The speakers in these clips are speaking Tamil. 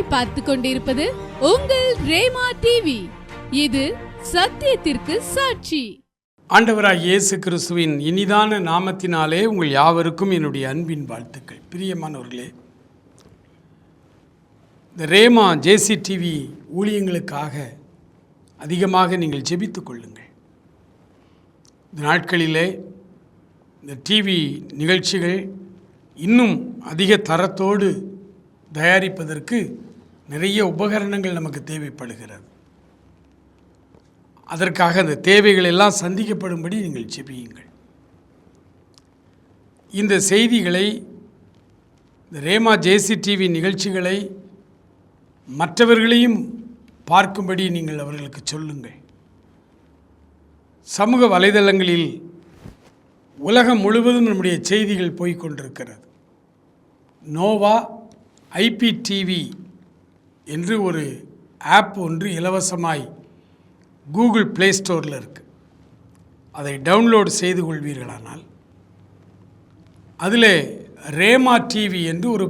நீங்கள் பார்த்து கொண்டிருப்பது உங்கள் ரேமா டிவி. இது சத்தியத்திற்கு சாட்சி. ஆண்டவராகிய இயேசு கிறிஸ்துவின் இனிதான நாமத்தினாலே உங்கள் யாவருக்கும் என்னுடைய அன்பின் வாழ்த்துக்கள். பிரியமானவர்களே, இந்த ரேமா ஜேசி டிவி ஊழியங்களுக்காக அதிகமாக நீங்கள் ஜெபித்துக் கொள்ளுங்கள். இந்த நாட்களிலே இந்த டிவி நிகழ்ச்சிகள் இன்னும் அதிக தரத்தோடு தயாரிப்பதற்கு நிறைய உபகரணங்கள் நமக்கு தேவைப்படுகிறது. அதற்காக அந்த தேவைகள் எல்லாம் சந்திக்கப்படும்படி நீங்கள் ஜெபியுங்கள். இந்த செய்திகளை, இந்த ரேமா ஜேசி டிவி நிகழ்ச்சிகளை மற்றவர்களையும் பார்க்கும்படி நீங்கள் அவர்களுக்கு சொல்லுங்கள். சமூக வலைதளங்களில் உலகம் முழுவதும் நம்முடைய செய்திகள் போய்கொண்டிருக்கிறது. நோவா IPTV என்று ஒரு ஆப் ஒன்று இலவசமாய் கூகுள் ப்ளே ஸ்டோரில் இருக்குது. அதை டவுன்லோடு செய்து கொள்வீர்களானால் அதில் ரேமா டிவி என்று ஒரு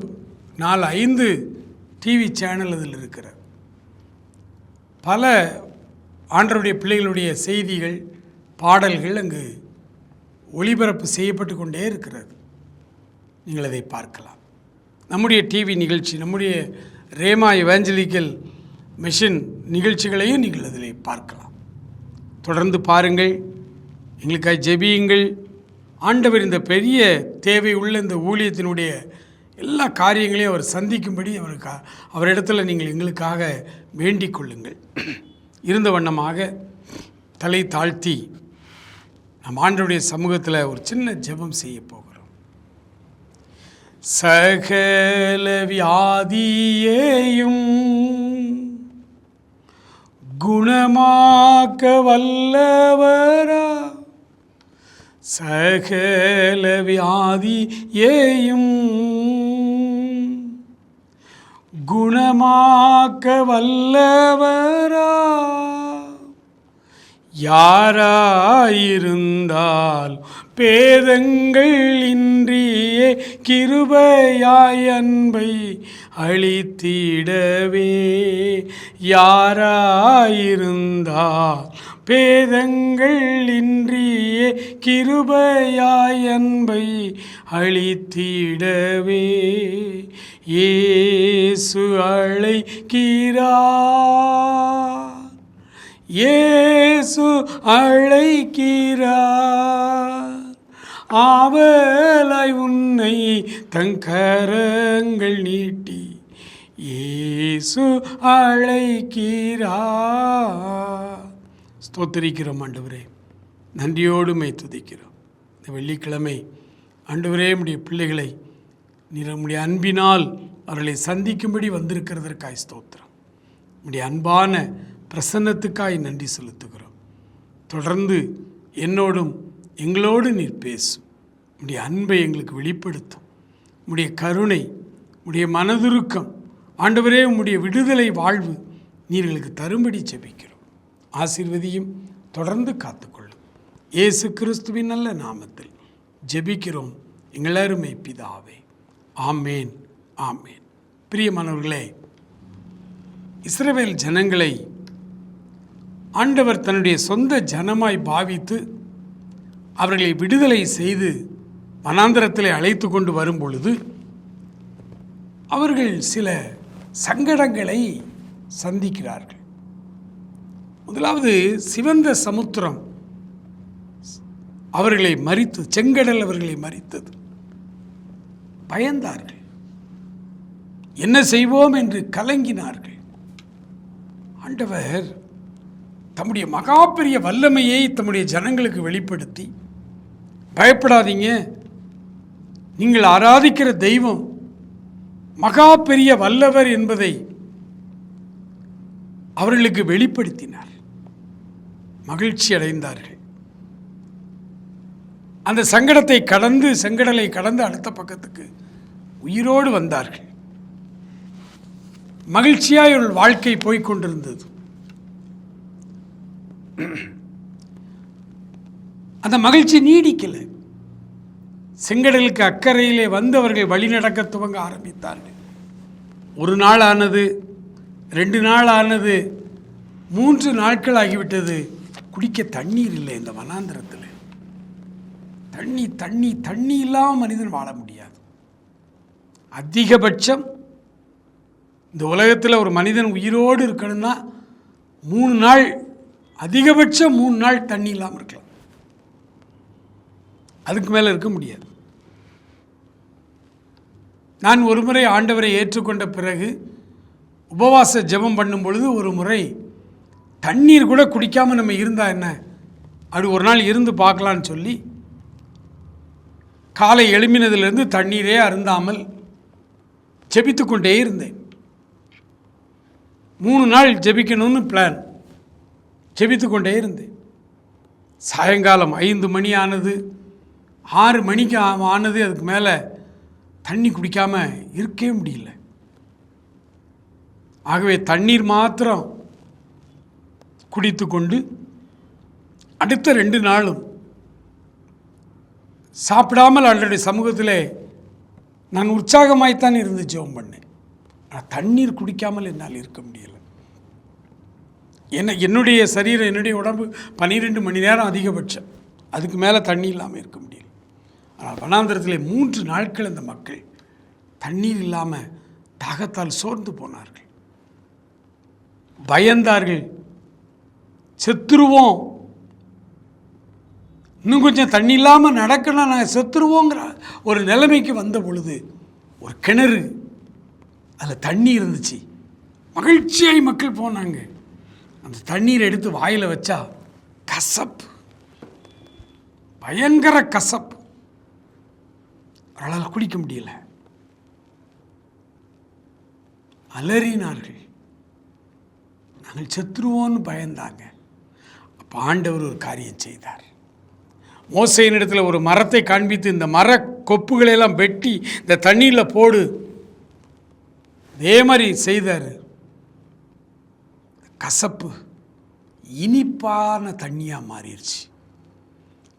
4-5 டிவி சேனல் அதில் இருக்கிறது. பல ஆண்டவருடைய பிள்ளைகளுடைய செய்திகள், பாடல்கள் அங்கு ஒளிபரப்பு செய்யப்பட்டு கொண்டே இருக்கிறது. நீங்கள் அதை பார்க்கலாம். நம்முடைய டிவி நிகழ்ச்சி, நம்முடைய ரேமா எவாஞ்சலிக்கல் மிஷன் நிகழ்ச்சிகளையும் நீங்கள் அதில் பார்க்கலாம். தொடர்ந்து பாருங்கள், எங்களுக்காக ஜெபியுங்கள். ஆண்டவர் இந்த பெரிய தேவை உள்ள இந்த ஊழியத்தினுடைய எல்லா காரியங்களையும் அவர் சந்திக்கும்படி அவரிடத்தில் நீங்கள் எங்களுக்காக வேண்டிக் கொள்ளுங்கள். இருந்த வண்ணமாக தலை தாழ்த்தி நம் ஆண்டவருடைய சமூகத்தில் ஒரு சின்ன ஜெபம் செய்ய போகிறோம். சகல வியாதியையும் குணமாக்க வல்லவரா, சகல வியாதியையும் குணமாக்க வல்லவரா, யாராயிருந்தால் பேதங்கள் இன்றியே கிருபையாய் அன்பை அளித்திடவே, யாராயிருந்தால் பேதங்கள் இன்றியே கிருபையாய் அன்பை அளித்திடவே, இயேசு அழைக்கிறார், இயேசு அழைக்கிறார், ஆவலாய் உன்னை தங்கரங்கள் நீட்டி இயேசு அழைக்கிறார். ஸ்தோத்திரிக்கிறோம் ஆண்டவரே, நன்றியோடு மை துதிக்கிறோம். இந்த வெள்ளிக்கிழமை ஆண்டவரே, நம்முடைய பிள்ளைகளை நீர் நம்முடைய அன்பினால் அவர்களை சந்திக்கும்படி வந்திருக்கிறதற்காய் ஸ்தோத்திரம். நம்முடைய அன்பான பிரசன்னத்துக்காய் நன்றி செலுத்துகிறோம். தொடர்ந்து என்னோடும் எங்களோடு நீர் பேசும். உம்முடைய அன்பை எங்களுக்கு வெளிப்படுத்தும். உம்முடைய கருணை, உம்முடைய மனதுருக்கம் ஆண்டவரே, உம்முடைய விடுதலை வாழ்வு நீர்களுக்கு தரும்படி ஜெபிக்கிறோம். ஆசீர்வதியும், தொடர்ந்து காத்துக்கொள்ளும். இயேசு கிறிஸ்துவின் நல்ல நாமத்தில் ஜெபிக்கிறோம் எங்கள் அருமை பிதாவே, ஆமேன், ஆமேன். பிரியமானவர்களே, இஸ்ரவேல் ஜனங்களை ஆண்டவர் தன்னுடைய சொந்த ஜனமாய் பாவித்து அவர்களை விடுதலை செய்து வனாந்தரத்தில் அழைத்து கொண்டு வரும் பொழுது அவர்கள் சில சங்கடங்களை சந்திக்கிறார்கள். முதலாவது, சிவந்த சமுத்திரம் அவர்களை மறித்து, செங்கடல் அவர்களை மறித்தது. பயந்தார்கள், என்ன செய்வோம் என்று கலங்கினார்கள். ஆண்டவர் தம்முடைய மகா பெரிய வல்லமையை தம்முடைய ஜனங்களுக்கு வெளிப்படுத்தி, பயப்படாதீங்க, நீங்கள் ஆராதிக்கிற தெய்வம் மகா பெரிய வல்லவர் என்பதை அவர்களுக்கு வெளிப்படுத்தினார். மகிழ்ச்சி அடைந்தார்கள். அந்த சங்கடத்தை கடந்து, செங்கடலை கடந்து அடுத்த பக்கத்துக்கு உயிரோடு வந்தார்கள். மகிழ்ச்சியாய் ஒரு வாழ்க்கை போய்கொண்டிருந்தது. அந்த மகிழ்ச்சி நீடிக்கலை. செங்கடலுக்கு அக்கறையிலே வந்து அவர்கள் வழிநடக்க துவங்க ஆரம்பித்தார்கள். ஒரு நாள் ஆனது, 2 நாள் ஆனது, 3 நாட்கள் ஆகிவிட்டது. குடிக்க தண்ணீர் இல்லை. இந்த வனாந்திரத்தில் தண்ணி தண்ணி தண்ணி இல்லாமல் மனிதன் வாழ முடியாது. அதிகபட்சம் இந்த உலகத்தில் ஒரு மனிதன் உயிரோடு இருக்கணும்னா 3 நாள், அதிகபட்சம் 3 நாள் தண்ணி இல்லாமல் இருக்கலாம். அதுக்கு மேலே இருக்க முடியாது. நான் ஒரு முறை ஆண்டவரை ஏற்றுக்கொண்ட பிறகு உபவாச ஜெபம் பண்ணும் பொழுது ஒரு முறை தண்ணீர் கூட குடிக்காமல் நம்ம இருந்தால் என்ன, அப்படி ஒரு நாள் இருந்து பார்க்கலான்னு சொல்லி காலை எழும்பினதிலிருந்து தண்ணீரே அருந்தாமல் ஜெபித்து கொண்டே இருந்தேன். 3 நாள் ஜெபிக்கணும்னு பிளான். ஜெபித்து கொண்டே இருந்தேன். சாயங்காலம் 5 மணி ஆனது, 6 மணிக்கு ஆனது. அதுக்கு மேலே தண்ணி குடிக்காமல் இருக்கவே முடியல. ஆகவே தண்ணீர் மாத்திரம் குடித்து கொண்டு அடுத்த 2 நாளும் சாப்பிடாமல் அவருடைய சமூகத்தில் நான் உற்சாகமாய்த்தான் இருந்து ஜெபம் பண்ணேன். ஆனால் தண்ணீர் குடிக்காமல் என்னால் இருக்க முடியலை. என்னுடைய சரீரம், என்னுடைய உடம்பு 12 மணி நேரம் அதிகபட்சம், அதுக்கு மேலே தண்ணி இல்லாமல் இருக்க முடியல. ஆனால் வனாந்திரத்தில் 3 நாட்கள் அந்த மக்கள் தண்ணீர் இல்லாமல் தாகத்தால் சோர்ந்து போனார்கள், பயந்தார்கள். செத்துருவோம், இன்னும் கொஞ்சம் தண்ணி இல்லாமல் நடக்கணும், நாங்கள் செத்துருவோங்கிற ஒரு நிலைமைக்கு வந்த பொழுது ஒரு கிணறு, அதில் தண்ணி இருந்துச்சு. மகிழ்ச்சியாய் மக்கள் போனாங்க. அந்த தண்ணீரை எடுத்து வாயில் வச்சா கசப்பு, பயங்கர கசப்பு. அவர்களால் குடிக்க முடியல. அலறினார்கள், நாங்கள் செத்துருவோன்னு பயந்தாங்க. அப்போ ஆண்டவர் ஒரு காரியம் செய்தார். மோசேயினிடத்தில் ஒரு மரத்தை காண்பித்து, இந்த மர கொப்புகளையெல்லாம் வெட்டி இந்த தண்ணீரில் போடு, அதே மாதிரி செய்தார். கசப்பு இனிப்பான தண்ணியாக மாறிடுச்சு.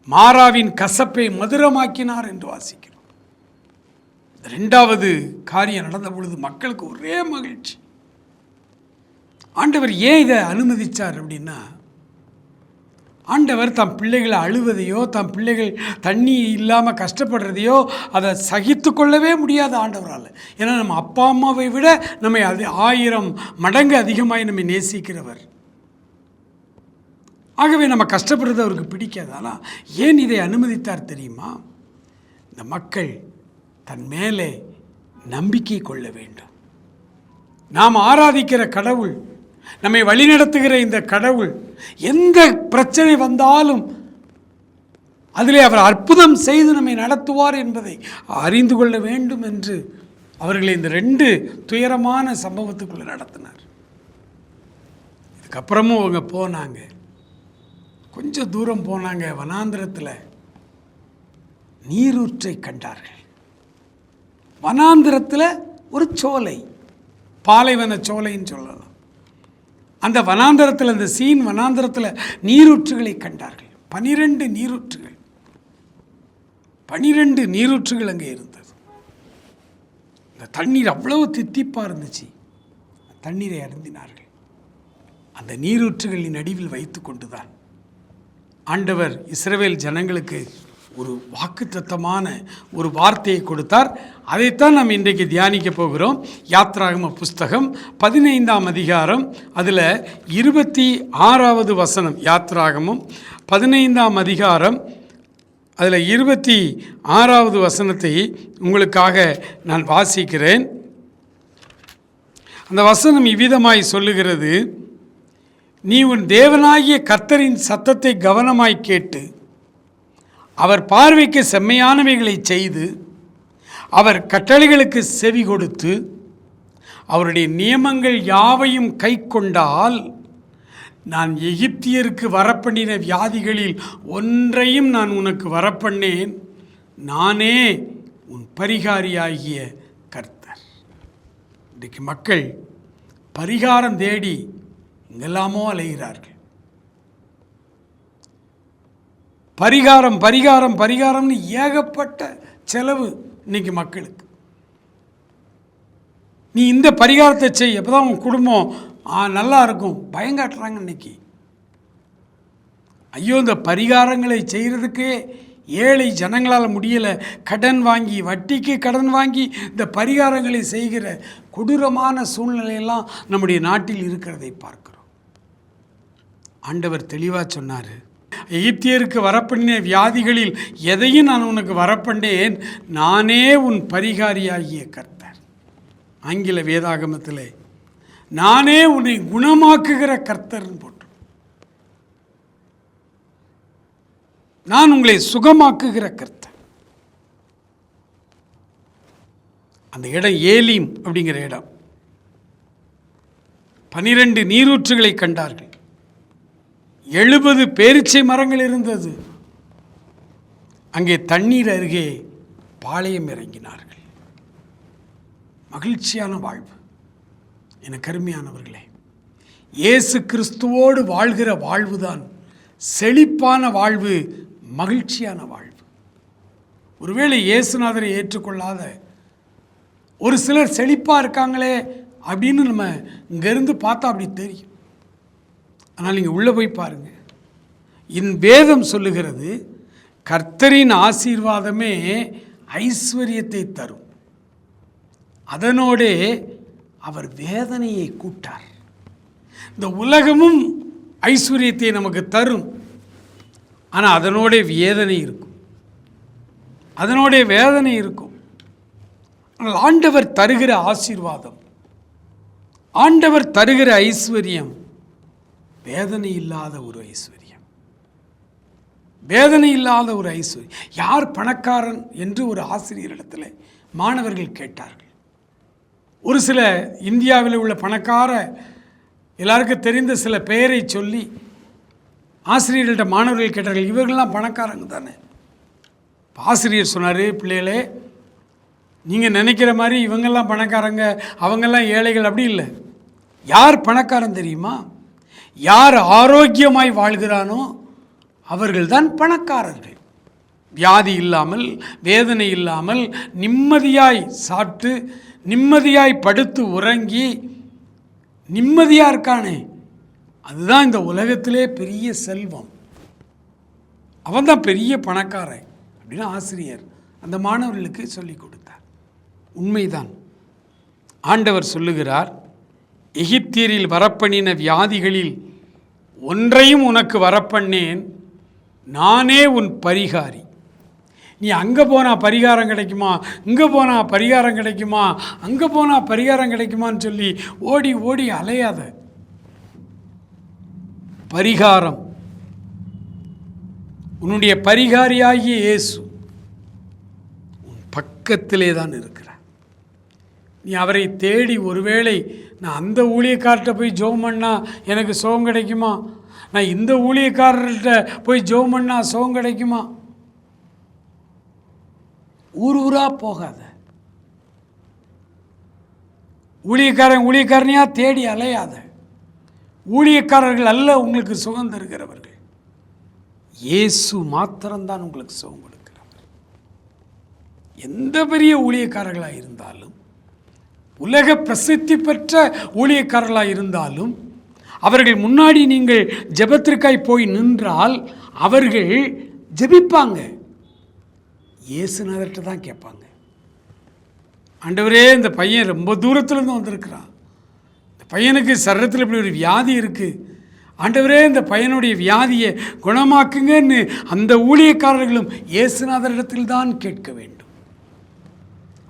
மாறாவின் கசப்பை மதுரமாக்கினார் என்று வாசிக்கிறோம். 2வது காரியம் நடந்த பொழுது மக்களுக்கு ஒரே மகிழ்ச்சி. ஆண்டவர் ஏன் இதை அனுமதித்தார் அப்படின்னா, ஆண்டவர் தம் பிள்ளைகளை அழுவதையோ, தம் பிள்ளைகள் தண்ணி இல்லாமல் கஷ்டப்படுறதையோ அதை சகித்து கொள்ளவே முடியாது ஆண்டவரால். ஏன்னா நம்ம அப்பா அம்மாவை விட நம்மை 1000 மடங்கு அதிகமாய் நம்மை நேசிக்கிறவர். ஆகவே நம்ம கஷ்டப்படுறது அவருக்கு பிடிக்காது. ஆனால் ஏன் இதை அனுமதித்தார் தெரியுமா? இந்த மக்கள் தன் மேலே நம்பிக்கை கொள்ள வேண்டும். நாம் ஆராதிக்கிற கடவுள், நம்மை வழிநடத்துகிற இந்த கடவுள் எந்த பிரச்சனை வந்தாலும் அதிலே அவர் அற்புதம் செய்து நம்மை நடத்துவார் என்பதை அறிந்து கொள்ள வேண்டும் என்று அவர்களை இந்த 2 துயரமான சம்பவத்துக்குள்ளே நடத்தினார். இதுக்கப்புறமும் அவங்க போனாங்க, கொஞ்சம் தூரம் போனாங்க. வனாந்திரத்தில் நீரூற்றை கண்டார்கள். வனாந்திரத்தில் ஒரு சோலை, பாலைவன சோலைன்னு சொல்லலாம். அந்த வனாந்தரத்தில், அந்த சீன் வனாந்தரத்தில் நீரூற்றுகளை கண்டார்கள். 12 நீரூற்றுகள், 12 நீரூற்றுகள் அங்கே இருந்தது. இந்த தண்ணீர் அவ்வளவு தித்திப்பாக இருந்துச்சு. தண்ணீரை அருந்தினார்கள். அந்த நீரூற்றுகளின் நடுவில் வைத்து கொண்டுதான் ஆண்டவர் இஸ்ரவேல் ஜனங்களுக்கு ஒரு வாக்குத்தத்தமான ஒரு வார்த்தையை கொடுத்தார். அதைத்தான் நாம் இன்றைக்கு தியானிக்க போகிறோம். யாத்ராகம புஸ்தகம் 15ஆம் அதிகாரம், அதில் 26வது வசனம். யாத்ராகமம் 15ஆம் அதிகாரம், அதில் 26வது வசனத்தை உங்களுக்காக நான் வாசிக்கிறேன். அந்த வசனம் இவ்விதமாய் சொல்லுகிறது: நீ உன் தேவனாகிய கர்த்தரின் சத்தத்தை கவனமாய் கேட்டு அவர் பார்வைக்கு செம்மையானவைகளை செய்து அவர் கட்டளைகளுக்கு செவி கொடுத்து அவருடைய நியமங்கள் யாவையும் கை கொண்டால், நான் எகிப்தியருக்கு வரப்பண்ணின வியாதிகளில் ஒன்றையும் நான் உனக்கு வரப்பண்ணேன். நானே உன் பரிகாரியாகிய கர்த்தர். இன்றைக்கு மக்கள் பரிகாரம் தேடி எங்கெல்லாமோ அலைகிறார்கள். பரிகாரம் பரிகாரம் பரிகாரம்னு ஏகப்பட்ட செலவு இன்னைக்கு மக்களுக்கு. நீ இந்த பரிகாரத்தை செய், அப்போ தான் உன் குடும்பம் நல்லா இருக்கும். பயங்காட்டுறாங்க இன்னைக்கு. ஐயோ, இந்த பரிகாரங்களை செய்கிறதுக்கே ஏழை ஜனங்களால் முடியலை. கடன் வாங்கி, வட்டிக்கு கடன் வாங்கி இந்த பரிகாரங்களை செய்கிற கொடூரமான சூழ்நிலையெல்லாம் நம்முடைய நாட்டில் இருக்கிறதை பார்க்கிறோம். ஆண்டவர் தெளிவாக சொன்னார், எகிப்தியருக்கு வரப்பண்ணிய வியாதிகளில் எதையும் நான் உனக்கு வரப்பண்ணேன், நானே உன் பரிகாரியாகிய கர்த்தர். ஆங்கில வேதாகமத்தில் நானே உன்னை குணமாக்குகிற கர்த்தர்னு போட்டு, நான் உங்களை சுகமாக்குகிற கர்த்தர். அந்த இடம் ஏலீம் அப்படிங்கிற இடம். 12 நீரூற்றுகளை கண்டார்கள். 70 பேரீச்சை மரங்கள் இருந்தது. அங்கே தண்ணீர் அருகே பாளையம் இறங்கினார்கள். மகிழ்ச்சியான வாழ்வு. எனக்கு அருமையானவர்களே, இயேசு கிறிஸ்துவோடு வாழ்கிற வாழ்வுதான் செழிப்பான வாழ்வு, மகிழ்ச்சியான வாழ்வு. ஒருவேளை இயேசுநாதரை ஏற்றுக்கொள்ளாத ஒரு சிலர் செழிப்பாக இருக்காங்களே அப்படின்னு நம்ம இங்கேருந்து பார்த்தா அப்படி தெரியும். ஆனால் நீங்கள் உள்ளே போய் பாருங்கள். என் வேதம் சொல்லுகிறது, கர்த்தரின் ஆசீர்வாதமே ஐஸ்வர்யத்தை தரும், அதனோடே அவர் வேதனையை கூட்டார். இந்த உலகமும் ஐஸ்வர்யத்தை நமக்கு தரும், ஆனால் அதனோட வேதனை இருக்கும், அதனோட வேதனை இருக்கும். ஆனால் ஆண்டவர் தருகிற ஆசீர்வாதம், ஆண்டவர் தருகிற ஐஸ்வர்யம் வேதனை இல்லாத ஒரு ஐஸ்வர்யம், வேதனை இல்லாத ஒரு ஐஸ்வர்யம். யார் பணக்காரன் என்று ஒரு ஆசிரியரிடத்தில் மாணவர்கள் கேட்டார்கள். ஒரு சில இந்தியாவில் உள்ள பணக்கார எல்லாருக்கும் தெரிந்த சில பெயரை சொல்லி ஆசிரியர்கள்ட்ட மாணவர்கள் கேட்டார்கள், இவர்கள்லாம் பணக்காரங்க தானே? ஆசிரியர் சொன்னார், பிள்ளைகளே, நீங்கள் நினைக்கிற மாதிரி இவங்கெல்லாம் பணக்காரங்க அவங்கெல்லாம் ஏழைகள் அப்படி இல்லை. யார் பணக்காரன் தெரியுமா? யார் ஆரோக்கியமாய் வாழ்கிறானோ அவர்கள்தான் பணக்காரர்கள். வியாதி இல்லாமல், வேதனை இல்லாமல், நிம்மதியாய் சாப்பிட்டு, நிம்மதியாய் படுத்து உறங்கி நிம்மதியாக இருக்கானே, அதுதான் இந்த உலகத்திலே பெரிய செல்வம். அவன் தான் பெரிய பணக்காரன் அப்படின்னு ஆசிரியர் அந்த மாணவர்களுக்கு சொல்லி கொடுத்தார். உண்மைதான். ஆண்டவர் சொல்லுகிறார், எகிப்தியரில் வரப்பண்ணின வியாதிகளில் ஒன்றையும் உனக்கு வரப்பண்ணேன், நானே உன் பரிகாரி. நீ அங்கே போனால் பரிகாரம் கிடைக்குமா, இங்கே போனால் பரிகாரம் கிடைக்குமா, அங்கே போனால் பரிகாரம் கிடைக்குமான்னு சொல்லி ஓடி ஓடி அலையாத. பரிகாரம், உன்னுடைய பரிகாரியாகிய இயேசு உன் பக்கத்திலே தான் இருக்கிறார். நீ அவரை தேடி, ஒருவேளை நான் அந்த ஊழியக்கார்ட்ட போய் ஜெபம் பண்ணா எனக்கு சுகம் கிடைக்குமா, நான் இந்த ஊழியக்காரர்கிட்ட போய் ஜெபம் பண்ணா சுகம் கிடைக்குமா, ஊர் ஊரா போகாத. ஊழியக்காரனையா தேடி அலையாத. ஊழியக்காரர்கள் அல்ல உங்களுக்கு சுகம் தருகிறவர்கள், இயேசு மாத்திரம்தான் உங்களுக்கு சுகம் கொடுக்கிறவர். எந்த பெரிய ஊழியக்காரர்களாக இருந்தாலும், உலக பிரசித்தி பெற்ற ஊழியக்காரர்களாக இருந்தாலும், அவர்கள் முன்னாடி நீங்கள் ஜெபத்திற்காய் போய் நின்றால் அவர்கள் ஜெபிப்பாங்க, இயேசுநாதர்கிட்ட தான் கேட்பாங்க. ஆண்டவரே, இந்த பையன் ரொம்ப தூரத்துலேருந்து வந்திருக்கிறான், இந்த பையனுக்கு சரீரத்தில் இப்படி ஒரு வியாதி இருக்குது, ஆண்டவரே இந்த பையனுடைய வியாதியை குணமாக்குங்கன்னு அந்த ஊழியக்காரர்களும் இயேசுநாதரிடத்தில் தான் கேட்க வேண்டும்.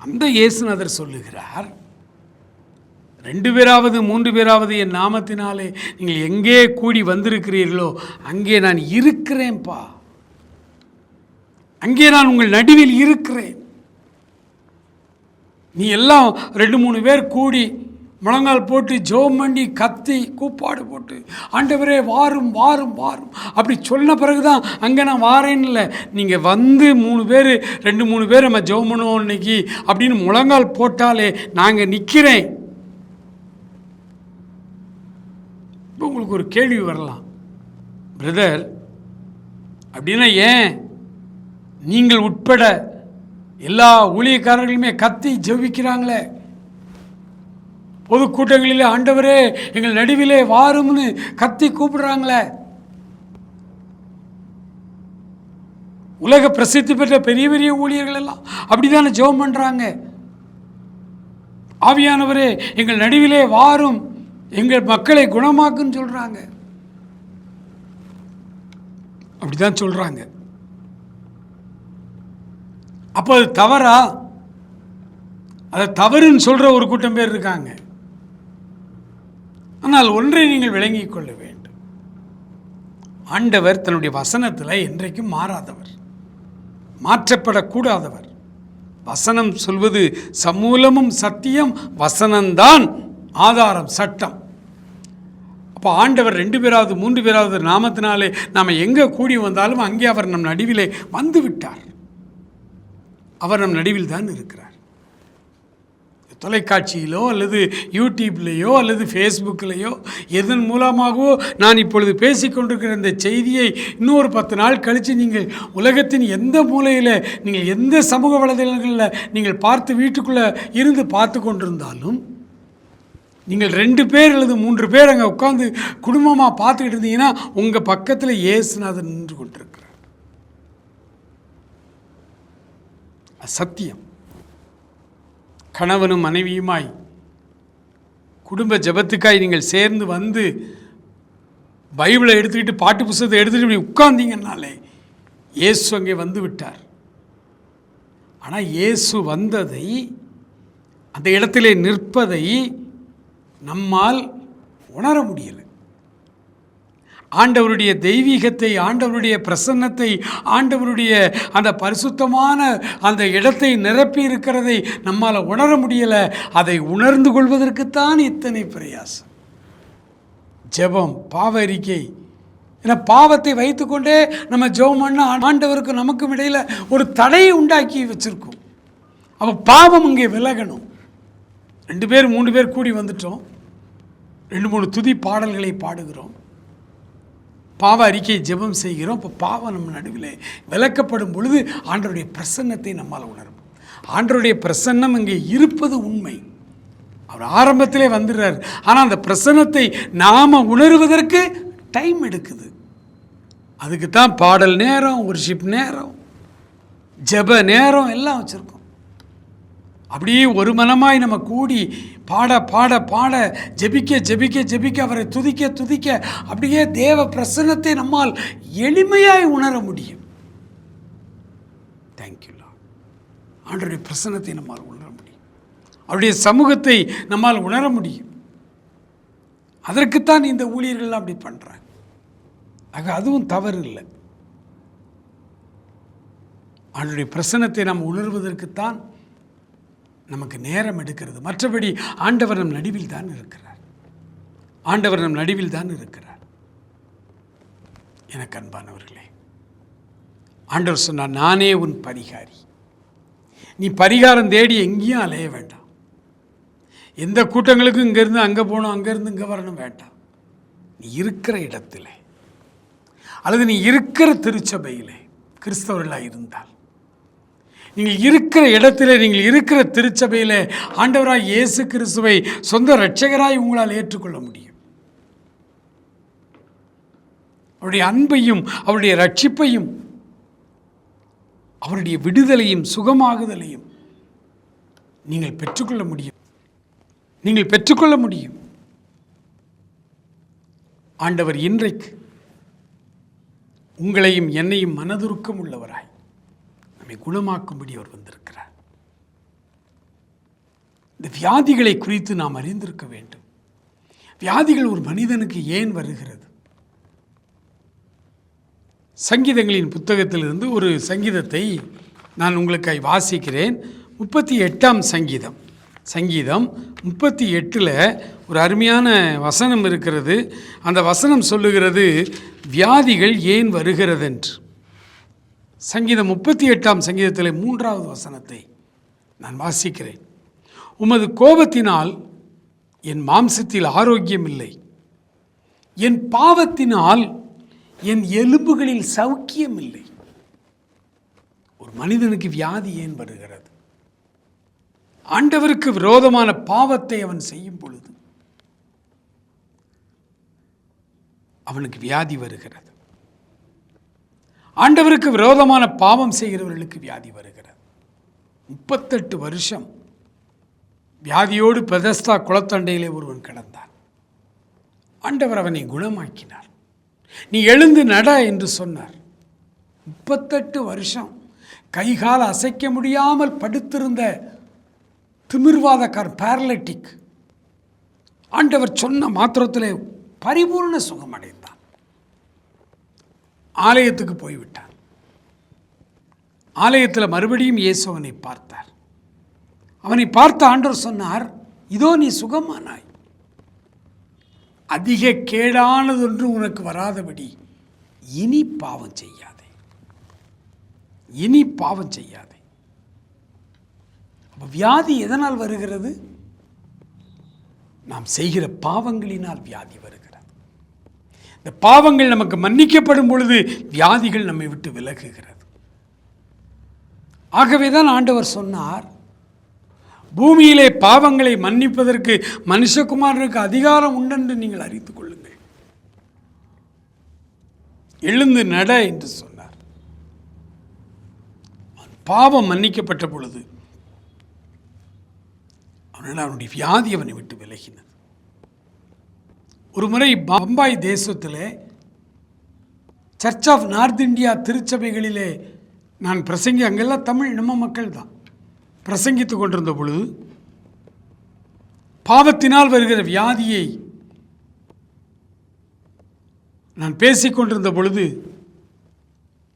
அந்த இயேசுநாதர் சொல்லுகிறார், 2 பேராவது 3 பேராவது என் நாமத்தினாலே நீங்கள் எங்கே கூடி வந்திருக்கிறீர்களோ அங்கே நான் இருக்கிறேன்ப்பா, அங்கே நான் உங்கள் நடுவில் இருக்கிறேன். நீ எல்லாம் 2-3 பேர் கூடி முழங்கால் போட்டு ஜெபம் பண்ணி கத்தி கூப்பாடு போட்டு ஆண்டவரே வாரும் வாரும் வாரும் அப்படி சொன்ன பிறகு தான் அங்கே நான் வாரேன்னு இல்லை. நீங்கள் வந்து 3 பேர் 2-3 பேர் நம்ம ஜெபம் பண்ணுவோம் இன்னைக்கு அப்படின்னு முழங்கால் போட்டாலே நாங்கள் நிற்கிறேன். இப்போ உங்களுக்கு ஒரு கேள்வி வரலாம், பிரதர் அப்படின்னா ஏன் நீங்கள் உட்பட எல்லா ஊழியக்காரர்களுமே கத்தி ஜெபிக்கிறாங்களே, பொதுக்கூட்டங்களிலே ஆண்டவரே எங்கள் நடுவிலே வாரும்னு கத்தி கூப்பிடுறாங்களே. உலக பிரசித்தி பெற்ற பெரிய பெரிய ஊழியர்கள் எல்லாம் அப்படித்தானே ஜெபம் பண்றாங்க. ஆவியானவரே எங்கள் நடுவிலே வாரும், எங்கள் மக்களை குணமாக்குன்னு சொல்றாங்க. அப்படிதான் சொல்றாங்க. அப்போ அது தவறா? அதை தவறுன்னு சொல்ற ஒரு கூட்டம் பேர் இருக்காங்க. ஆனால் ஒன்றை நீங்கள் விளங்கிக் கொள்ள வேண்டும், ஆண்டவர் தன்னுடைய வசனத்தில் என்றைக்கும் மாறாதவர், மாற்றப்படக்கூடாதவர். வசனம் சொல்வது சமூலமும் சத்தியம், வசனம்தான் ஆதாரம், சட்டம். அப்போ ஆண்டவர் 2 பேராவது 3 பேராவது நாமத்தினாலே நாம் எங்கே கூடி வந்தாலும் அங்கே அவர் நம் நடுவிலே வந்து விட்டார். அவர் நம் நடுவில் தான் இருக்கிறார். தொலைக்காட்சியிலோ அல்லது யூடியூப்லேயோ அல்லது ஃபேஸ்புக்கிலேயோ எதன் மூலமாகவோ நான் இப்பொழுது பேசிக்கொண்டிருக்கிற இந்த செய்தியை இன்னொரு 10 நாள் கழித்து நீங்கள் உலகத்தின் எந்த மூலையில் நீங்கள் எந்த சமூக வலைதளங்களில் நீங்கள் பார்த்து வீட்டுக்குள்ளே இருந்து பார்த்து கொண்டிருந்தாலும், நீங்கள் 2 பேர் அல்லது 3 பேர் அங்கே உட்காந்து குடும்பமாக பார்த்துக்கிட்டு இருந்தீங்கன்னா உங்கள் பக்கத்தில் இயேசுநாதர் நின்று கொண்டிருக்கிறார். சத்தியம். கணவனும் மனைவியுமாய் குடும்ப ஜெபத்துக்காய் நீங்கள் சேர்ந்து வந்து பைபிளை எடுத்துக்கிட்டு பாட்டு புத்தகத்தை எடுத்துகிட்டு இப்படி உட்கார்ந்தீங்கன்னாலே இயேசு அங்கே வந்து விட்டார். ஆனால் இயேசு வந்ததை, அந்த இடத்திலே நிற்பதை நம்மால் உணர முடியலை. ஆண்டவருடைய தெய்வீகத்தை, ஆண்டவருடைய பிரசன்னத்தை, ஆண்டவருடைய அந்த பரிசுத்தமான அந்த இடத்தை நிரப்பி இருக்கிறதை நம்மால் உணர முடியலை. அதை உணர்ந்து கொள்வதற்குத்தான் இத்தனை பிரயாசம். ஜெபம், பாவ அறிக்கை. ஏன்னா பாவத்தை வைத்துக்கொண்டே நம்ம ஜெபம் பண்ண ஆண்டவருக்கு நமக்கும் இடையில் ஒரு தடையை உண்டாக்கி வச்சுருக்கோம். அப்போ பாவம் இங்கே விலகணும். 2 பேர் 3 பேர் கூடி வந்துட்டோம், 2-3 துதி பாடல்களை பாடுகிறோம், பாவ அறிக்கை ஜெபம் செய்கிறோம். இப்போ பாவம் நம்ம நடுவில் விலக்கப்படும் பொழுது ஆண்டவருடைய பிரசன்னத்தை நம்மால் உணரும். ஆண்டவருடைய பிரசன்னம் இங்கே இருப்பது உண்மை. அவர் ஆரம்பத்திலே வந்துடுறார். ஆனால் அந்த பிரசன்னத்தை நாம் உணர்வதற்கு டைம் எடுக்குது. அதுக்கு தான் பாடல் நேரம், வொர்ஷிப் நேரம், ஜெப நேரம் எல்லாம் வச்சுருக்கோம். அப்படியே ஒரு மனமாய் நம்ம கூடி பாட பாட பாட, ஜெபிக்க ஜெபிக்க ஜெபிக்க, அவரை துதிக்க துதிக்க அப்படியே தேவ பிரசன்னத்தை நம்மால் எளிமையாய் உணர முடியும். Thank you Lord. ஆண்டவருடைய பிரசன்னத்தை நம்மால் உணர முடியும், அவருடைய சமூகத்தை நம்மால் உணர முடியும். அதற்குத்தான் இந்த ஊழியர்கள்லாம் அப்படி பண்ணுறாங்க. ஆக அதுவும் தவறு இல்லை. ஆண்டவருடைய பிரசன்னத்தை நாம் உணர்வதற்குத்தான் நமக்கு நேரம் எடுக்கிறது. மற்றபடி ஆண்டவர் நம் நடுவில் தான் இருக்கிறார். ஆண்டவர் நம் நடுவில் தான் இருக்கிறார். எனக்கு அன்பானவர்களே, ஆண்டவர் சொன்னார், நானே உன் பரிகாரி. நீ பரிகாரம் தேடி எங்கேயும் அலைய வேண்டாம். எந்த கூட்டங்களுக்கும் இங்கேருந்து அங்கே போகணும், அங்கேருந்து இங்கே வரணும் வேண்டாம். நீ இருக்கிற இடத்துல அல்லது நீ இருக்கிற திருச்சபையிலே கிறிஸ்தவர்களாக இருந்தால், நீங்கள் இருக்கிற இடத்துல, நீங்கள் இருக்கிற திருச்சபையில் ஆண்டவராய் இயேசு கிறிஸ்துவை சொந்த இரட்சகராய் உங்களால் ஏற்றுக்கொள்ள முடியும். அவருடைய அன்பையும் அவருடைய ரட்சிப்பையும் அவருடைய விடுதலையும் சுகமாகுதலையும் நீங்கள் பெற்றுக்கொள்ள முடியும். நீங்கள் பெற்றுக்கொள்ள முடியும். ஆண்டவர் இன்றைக்கு உங்களையும் என்னையும் மனதுருக்கம் உள்ளவராய் நம்மை குணமாக்கும்படி அவர் வந்திருக்கிறார். இந்த வியாதிகளை குறித்து நாம் அறிந்திருக்க வேண்டும். வியாதிகள் ஒரு மனிதனுக்கு ஏன் வருகிறது? சங்கீதங்களின் புத்தகத்திலிருந்து ஒரு சங்கீதத்தை நான் உங்களுக்காய் வாசிக்கிறேன். 38ஆம் சங்கீதம். சங்கீதம் 38 ஒரு அருமையான வசனம் இருக்கிறது. அந்த வசனம் சொல்லுகிறது, வியாதிகள் ஏன் வருகிறது என்று. சங்கீதம் 38ஆம் சங்கீதத்தில் 3வது வசனத்தை நான் வாசிக்கிறேன். உமது கோபத்தினால் என் மாம்சத்தில் ஆரோக்கியம் இல்லை, என் பாவத்தினால் என் எலும்புகளில் சௌக்கியம் இல்லை. ஒரு மனிதனுக்கு வியாதி ஏன் வருகிறது? ஆண்டவருக்கு விரோதமான பாவத்தை அவன் செய்யும் பொழுது, அவனுக்கு வியாதி வருகிறது. ஆண்டவருக்கு விரோதமான பாவம் செய்கிறவர்களுக்கு வியாதி வருகிறது. 38 வருஷம் வியாதியோடு பெதஸ்தா குளத்தண்டையிலே ஒருவன் கிடந்தான். ஆண்டவர் அவனை குணமாக்கினார். நீ எழுந்து நட என்று சொன்னார். 38 வருஷம் கைகால் அசைக்க முடியாமல் படுத்திருந்த திமிர்வாதக்கார் பேரலைட்டிக் ஆண்டவர் சொன்ன மாத்திரத்திலே பரிபூர்ண சுகம் அடைந்தான். ஆலயத்துக்கு போய்விட்டான். ஆலயத்தில் மறுபடியும் இயேசு அவனை பார்த்தார். அவனை பார்த்த ஆண்டவர் சொன்னார், இதோ நீ சுகமானாய். அதிக கேடானதொன்று உனக்கு வராதபடி இனி பாவம் செய்யாதே, இனி பாவம் செய்யாதே. வியாதி எதனால் வருகிறது? நாம் செய்கிற பாவங்களினால் வியாதி வருகிறது. இந்த பாவங்கள் நமக்கு மன்னிக்கப்படும் பொழுது வியாதிகள் நம்மை விட்டு விலகுகிறது. ஆகவேதான் ஆண்டவர் சொன்னார், பூமியிலே பாவங்களை மன்னிப்பதற்கு மனுஷகுமாரனுக்கு அதிகாரம் உண்டென்று நீங்கள் அறிந்து கொள்ளுங்கள். எழுந்து நட என்று சொன்னார். பாவம் மன்னிக்கப்பட்ட பொழுது அவனுடைய வியாதி அவனை விட்டு விலகினது. ஒரு முறை பம்பாய் தேசத்திலே சர்ச் ஆஃப் நார்த் இந்தியா திருச்சபைகளிலே நான் பிரசங்கி, அங்கெல்லாம் தமிழ் நம்ம மக்கள் தான் பிரசங்கித்து கொண்டிருந்த பொழுது பாவத்தினால் வருகிற வியாதியை நான் பேசிக்கொண்டிருந்த பொழுது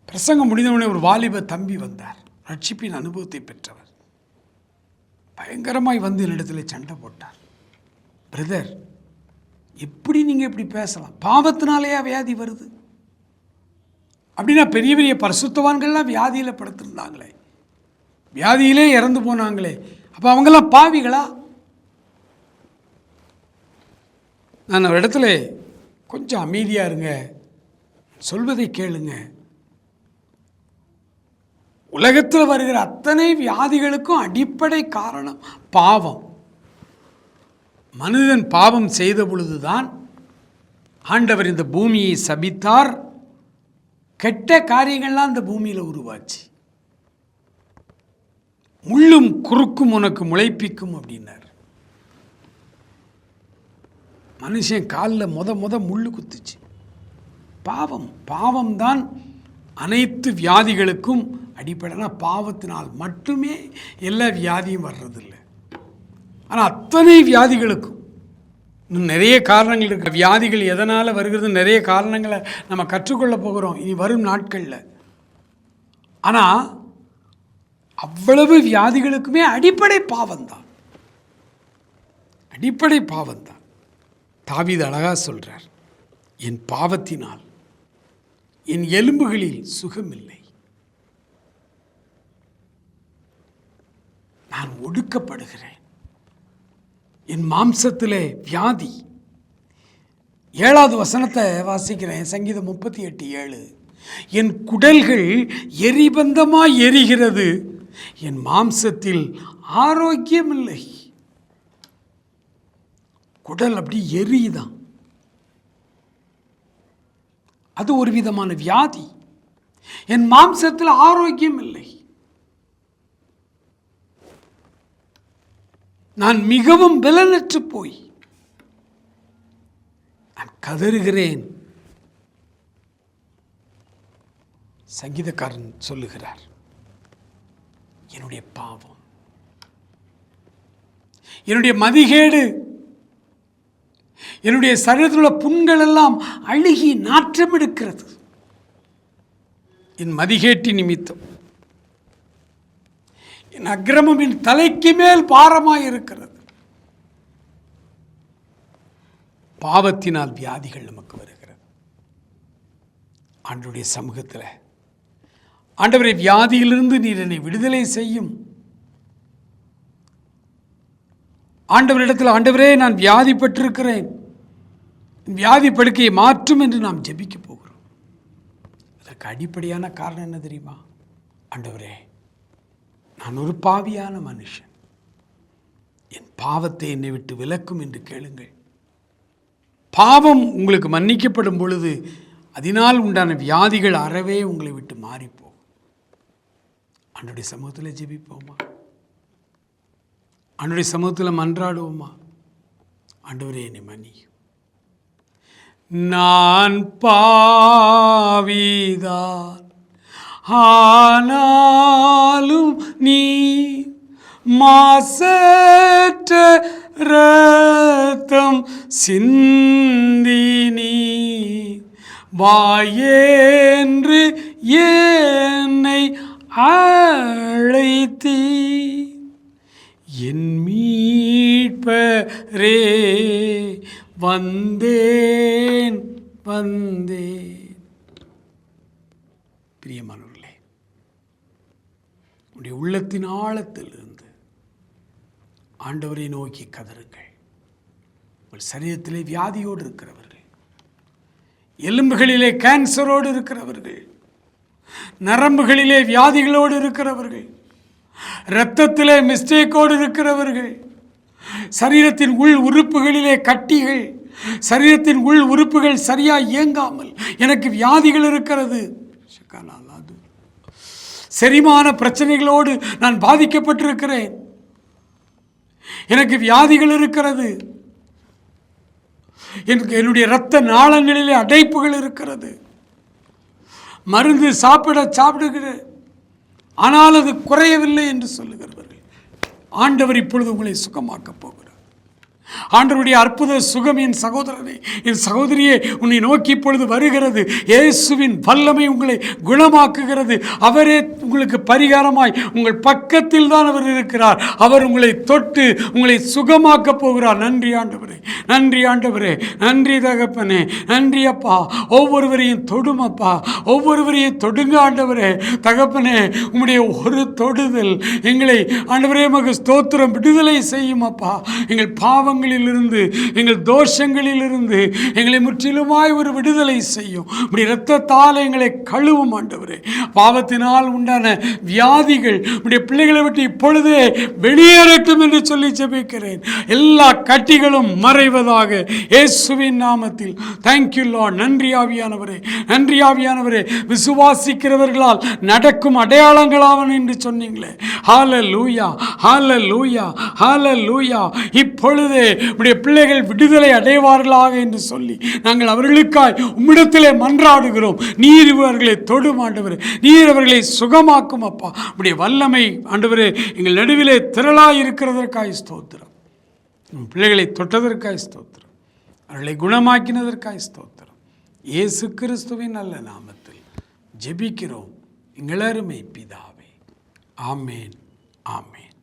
பிரசங்கம் முடிந்தவுடனே ஒரு வாலிப தம்பி வந்தார். ரட்சிப்பின் அனுபவத்தை பெற்றவர். பயங்கரமாய் வந்து என்னிடத்தில் சண்டை போட்டார். பிரதர், எப்படி நீங்கள் இப்படி பேசலாம்? பாவத்தினாலேயா வியாதி வருது? அப்படின்னா பெரிய பெரிய பரிசுத்தவான்கள்லாம் வியாதியில் படுத்திருந்தாங்களே, வியாதியிலே இறந்து போனாங்களே, அப்போ அவங்கெல்லாம் பாவிகளா? நான் ஒரு இடத்துல கொஞ்சம் அமைதியாக இருங்க, சொல்வதை கேளுங்க. உலகத்தில் வருகிற அத்தனை வியாதிகளுக்கும் அடிப்படை காரணம் பாவம். மனிதன் பாவம் செய்த பொழுதுதான் ஆண்டவர் இந்த பூமியை சபித்தார். கெட்ட காரியங்கள்லாம் இந்த பூமியில் உருவாச்சு. முள்ளும் குறுக்கும் உனக்கு முளைப்பிக்கும் அப்படின்னார். மனுஷன் காலில் முத முள்ளு குத்துச்சு. பாவம்தான் அனைத்து வியாதிகளுக்கும் அடிப்படைனா பாவத்தினால் மட்டுமே எல்லா வியாதியும் வர்றதில்லை. ஆனால் அத்தனை வியாதிகளுக்கும் இன்னும் நிறைய காரணங்கள் இருக்கு. வியாதிகள் எதனால் வருகிறது, நிறைய காரணங்களை நம்ம கற்றுக்கொள்ள போகிறோம் இனி வரும் நாட்களில். ஆனால் அவ்வளவு வியாதிகளுக்குமே அடிப்படை பாவம்தான், அடிப்படை பாவம்தான். தாவீது அழகாக சொல்கிறார், என் பாவத்தினால் என் எலும்புகளில் சுகமில்லை, நான் ஒடுக்கப்படுகிறேன், என் மாம்சத்திலே வியாதி. 7வது வசனத்தை வாசிக்கிறேன், சங்கீதம் 38:7. என் குடல்கள் எரிபந்தமாய் எரிகிறது, என் மாம்சத்தில் ஆரோக்கியமில்லை. குடல் அப்படி எரியுதான், அது ஒரு விதமான வியாதி. என் மாம்சத்தில் ஆரோக்கியம் இல்லை, நான் மிகவும் பலனற்று போய் நான் கதறுகிறேன். சங்கீதக்காரன் சொல்லுகிறார், என்னுடைய பாவம், என்னுடைய மதிகேடு, என்னுடைய சரீரத்தில் உள்ள புண்கள் எல்லாம் அழுகி நாற்றம் எடுக்கிறது. என் மதிகேட்டி நிமித்தம் என் அக்கிரமம் என் தலைக்கு மேல் பாரமாய் இருக்கிறது. பாவத்தினால் வியாதிகள் நமக்கு வருகிறது. ஆண்டவருடைய சமூகத்தில், ஆண்டவரை வியாதியிலிருந்து நீர் என்னை விடுதலை செய்யும். ஆண்டவரிடத்தில், ஆண்டவரே நான் வியாதிப்பட்டிருக்கிறேன், வியாதி படுக்கையை மாற்றும் என்று நாம் ஜெபிக்க போகிறோம். அதற்கு அடிப்படையான காரணம் என்ன தெரியுமா? ஆண்டவரே, நான் ஒரு பாவியான மனுஷன், என் பாவத்தை என்னை விட்டு விலக்கும் என்று கேளுங்கள். பாவம் உங்களுக்கு மன்னிக்கப்படும் பொழுது அதனால் உண்டான வியாதிகள் அறவே உங்களை விட்டு மாறிப்போம். ஆண்டவருடைய சமூகத்தில் ஜெபிப்போமா? ஆண்டவருடைய சமூகத்தில் மன்றாடுவோமா? ஆண்டவரே என்னை மன்னியும். நான் பாவிதான், ஆனாலும் நீ மாசற்ற இரத்தம் சிந்தினி வாயேன்று என்னை அழைத்தீ. என் மீட்பரே வந்தேன் வந்தேன். பிரியமானவர்களே, உடைய உள்ளத்தின் ஆழத்திலிருந்து ஆண்டவரை நோக்கி கதறுங்கள். உங்கள் சரீரத்திலே வியாதியோடு இருக்கிறவர்கள், எலும்புகளிலே கேன்சரோடு இருக்கிறவர்கள், நரம்புகளிலே வியாதிகளோடு இருக்கிறவர்கள், இரத்தத்திலே மிஸ்டேக்கோடு இருக்கிறவர்கள், சரீரத்தின் உள் உறுப்புகளிலே கட்டிகள், சரீரத்தின் உள் உறுப்புகள் சரியாக இயங்காமல் எனக்கு வியாதிகள் இருக்கிறது, செரிமான பிரச்சனைகளோடு நான் பாதிக்கப்பட்டிருக்கிறேன், எனக்கு வியாதிகள் இருக்கிறது, எனக்கு என்னுடைய இரத்த நாளங்களிலே அடைப்புகள் இருக்கிறது, மருந்து சாப்பிடுகிறேன் ஆனால் அது குறையவில்லை என்று சொல்லுகிறவர்கள், ஆண்டவர் இப்பொழுது உங்களை சுகமாக்கப் போகிறார். ஆண்டவருடைய அற்புத சுகம் என் சகோதரனே, என் சகோதரியே, உன்னை நோக்கி இப்பொழுது வருகிறது. இயேசுவின் வல்லமை உங்களை குணமாக்குகிறது. அவரே உங்களுக்கு பரிகாரமாய் உங்கள் பக்கத்தில் தான் அவர் இருக்கிறார். அவர் உங்களை தொட்டு உங்களை சுகமாக்கப் போகிறார். நன்றி ஆண்டவரே, நன்றி ஆண்டவரே, நன்றி தகப்பனே, நன்றி அப்பா. ஒவ்வொருவரையும் தொடுமப்பா, ஒவ்வொருவரையும் தொடுங்க ஆண்டவரே. தகப்பனே, உம்முடைய ஒரு தொடுதல் எங்களை ஆண்டவரே மக ஸ்தோத்திரம் விடுதலை செய்யும் அப்பா. எங்கள் பாவங்களிலிருந்து, எங்கள் தோஷங்களிலிருந்து எங்களை முற்றிலுமாய் ஒரு விடுதலை செய்யும். உடைய இரத்தத்தால் எங்களை கழுவும் ஆண்டவரே. பாவத்தினால் உண்டான வியாதிகள் உடைய பிள்ளைகளை விட்டு இப்பொழுதே வெளியேறட்டும் என்று சொல்லி ஜெபிக்கிறேன். எல்லா கட்டிகளும் மறைவதாக இயேசுவின் நாமத்தில். Thank you Lord. நன்றி ஆவியானவரே, நன்றி ஆவியானவரே. விசுவாசிக்கிறவர்களால் நடக்கும் அடையாளங்களாவன் என்று சொன்னீங்களே. ஹல்லேலூயா, ஹல்லேலூயா, ஹல்லேலூயா. இப்பொழுதே உடைய பிள்ளைகள் விடுதலை அடைவார்களாக என்று சொல்லி நாங்கள் அவர்களுக்காய் உம்மிடத்திலே மன்றாடுகிறோம். நீர் அவர்களை தொடும் ஆண்டவரே, நீர் அவர்களை சுகமாக்கும் அப்பா. உடைய வல்லமை ஆண்டவரே எங்கள் நடுவிலே திரளாய் இருக்கிறதற்காய் ஸ்தோத்திரம். பிள்ளைகளை தொட்டதற்காய் ஸ்தோத்திரம், அவர்களை குணமாக்கினதற்காய் ஸ்தோத்திரம். இயேசு கிறிஸ்துவின் நல்ல நாமத்தில் ஜெபிக்கிறோம் எங்கள் அருமை பிதாவே. ஆமேன், ஆமேன்.